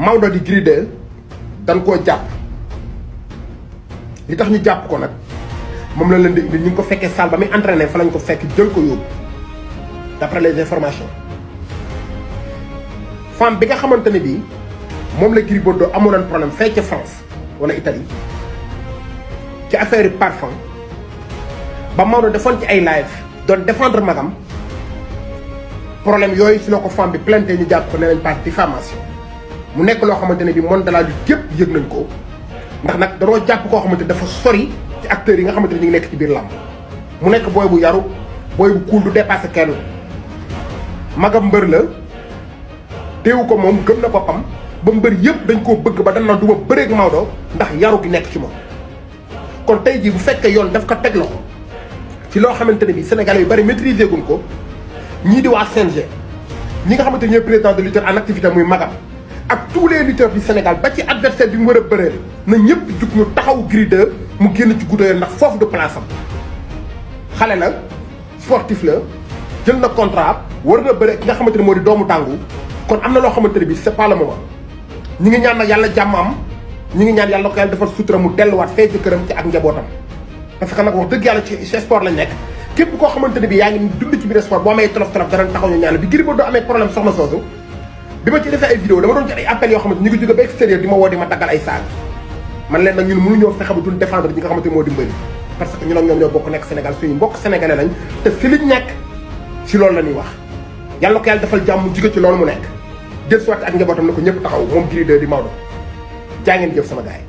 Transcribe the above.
Maodo di Gris 2 dañ koo jàpp li tax ñu jàpp ko nag moom la leen di indi ñu ngi ko fekkee salle ba muy entraîné fa lañ ko fekk jël ko yóbbu d'après les informations femme bi nga xamante ne bii moom la Gris Bordeaux amoon problème fee ca France wala Italie ci affaire parfum ba Maodo defoon ci ay live doon défendre magam problème yooyu si la ko femme bi plainte ñu jàpp ko nee nañ par diffamation mu nekk loo xamante ne bii monde de la lutte yëpp yëg nañ ko ndax nag danoo jàpp koo xamante dafa sori ci acteurs yi nga xamante ne ñu ngi nekk ci biir làmb mu nekk booy bu yaru booy bu cool du dépassé kenn magam mbër la teewu ko moom gëm na boppam ba mbër yëpp dañ koo bëgg ba dañ na du ma bëreeg Maodo ndax yaru gi nekk ci moom kon tey jii bu fekkee yoon daf ko teg loxo ci loo xamante ne bii Sénégalais yu bari maîtriser guñ ko ñii di waa CNG ñi nga xamante ne ñooy président de lutteur en activité muy magam ak tous les lutteurs du Sénégal ba ci adversaire bi mu war a bëreel na ñëpp jug ñu taxaw Gris 2 mu génn ci guddoyal ndax foofu de place am xale la sportif la jël na contrat war na bëre ki nga xamante ne moo di doomu tàngu kon am na loo xamante ne bii c'est pas le moment ñi ngi ñaan nag yàlla jàmm am ñi ngi ñaan yàlla ko yàlla defal sutura mu delluwaat fee ci këram ci ak njabootam parce que nag wax dëgg yàlla ci sport lañ nekk képp koo xamante ne bii yaa ngi dund ci biir sport boo amee tolof tolof danañ taxaw ñu ñaan bi Gris Bordeaux amee problème soxna soosu bi ma ci defee ay vidéo dama doon jot ay appels yoo xamante ñu ngi jóge ba extérieur di ma woo di ma daggal ay saag man leen nag ñun mënuñoo fexe ba duñ défendre ñi nga xamante moo di mbëri parce que ñun ak ñoom ñoo bokk nekk Sénégal suñu mbokk sénégalais lañ te fi liñ nekk ci loolu la ñuy wax yàlla ko yàlla defal jàmm mu jóge ci loolu mu nekk jël soit ak njabootam na ko ñëpp taxaw moom Gris 2 di Maodo jaa ngeen jëf sama gars yi